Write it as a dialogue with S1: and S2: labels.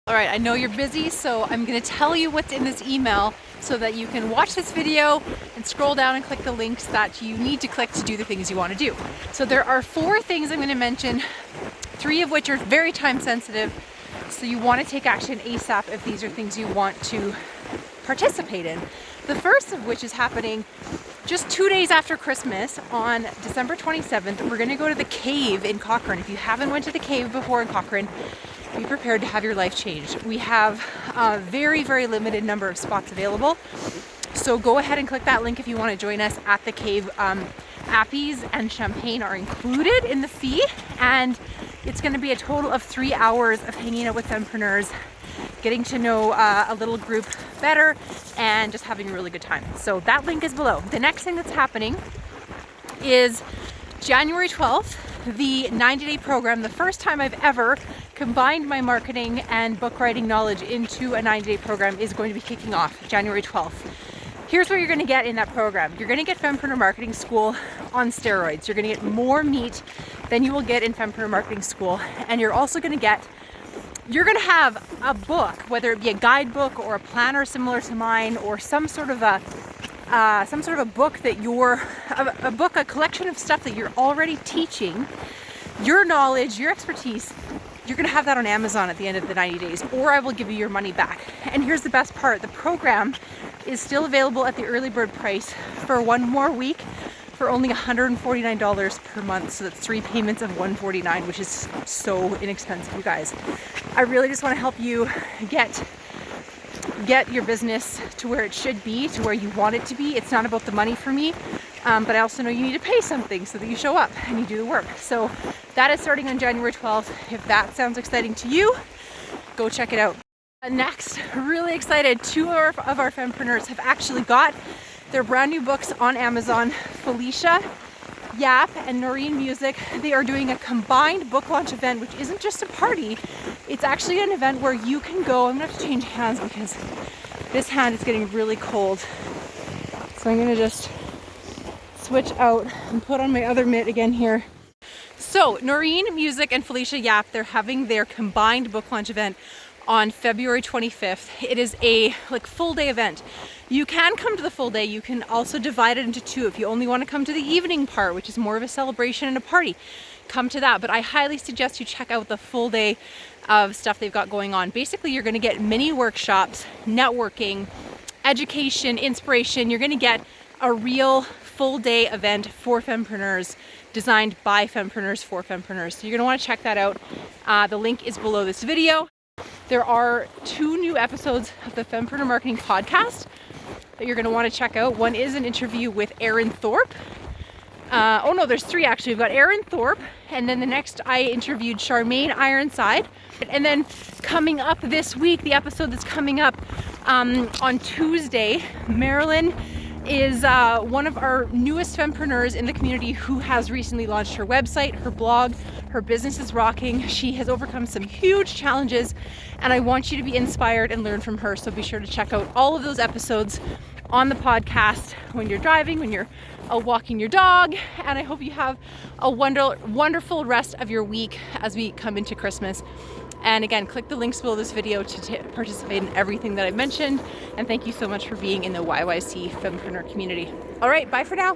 S1: All right, I know you're busy, so I'm gonna tell you what's in this email so that you can watch this video and scroll down and click the links that you need to click to do the things you want to do. So there are 4 things I'm gonna mention, 3 of which are very time sensitive, so you want to take action ASAP if these are things you want to participate in. The first of which is happening just 2 days after Christmas on December 27th. We're gonna go to the Cave in Cochrane. If you haven't went to the Cave before in Cochrane, be prepared to have your life changed. We have a very, very limited number of spots available. So go ahead and click that link if you want to join us at the Cave. Appies and champagne are included in the fee, and it's going to be a total of 3 hours of hanging out with Fempreneurs, getting to know a little group better, and just having a really good time. So that link is below. The next thing that's happening is January 12th, the 90-day program. The first time I've ever combined my marketing and book writing knowledge into a 90-day program is going to be kicking off January 12th. Here's what you're going to get in that program. You're going to get Fempreneur Marketing School on steroids. You're going to get more meat than you will get in Fempreneur Marketing School, and you're also going to have a book, whether it be a guidebook or a planner similar to mine, or some sort of a book that a collection of stuff that you're already teaching, your knowledge, your expertise. You're going to have that on Amazon at the end of the 90 days, or I will give you your money back. And here's the best part. The program is still available at the early bird price for 1 more week for only $149 per month. So that's 3 payments of $149, which is so inexpensive, you guys. I really just want to help you get your business to where it should be, to where you want it to be. It's not about the money for me, but I also know you need to pay something so that you show up and you do the work. So that is starting on January 12th. If that sounds exciting to you, go check it out. Next, really excited, 2 of our Fempreneurs have actually got their brand new books on Amazon. Felicia Yap and Noreen Music. They are doing a combined book launch event, which isn't just a party. It's actually an event where you can go. I'm gonna have to change hands because this hand is getting really cold. So I'm gonna just switch out and put on my other mitt again here. So Noreen Music and Felicia Yap, they're having their combined book launch event on February 25th. It is a full day event. You can come to the full day. You can also divide it into 2. If you only want to come to the evening part, which is more of a celebration and a party, come to that. But I highly suggest you check out the full day of stuff they've got going on. Basically, you're going to get mini workshops, networking, education, inspiration. You're going to get a real full day event for Fempreneurs, designed by Fempreneurs for Fempreneurs. So you're going to want to check that out. The link is below this video. There are 2 new episodes of the Fempreneur Marketing Podcast that you're going to want to check out. One is an interview with Aaron Thorpe. There's 3 actually. We've got Aaron Thorpe, and then the next I interviewed Charmaine Ironside. And then coming up this week, the episode that's coming up on Tuesday, Marilyn is one of our newest Fempreneurs in the community who has recently launched her website, her blog. Her business is rocking. She has overcome some huge challenges, and I want you to be inspired and learn from her. So be sure to check out all of those episodes on the podcast when you're driving, when you're walking your dog. And I hope you have a wonderful rest of your week as we come into Christmas. And again, click the links below this video to participate in everything that I've mentioned. And thank you so much for being in the YYC Fempreneur community. All right, bye for now.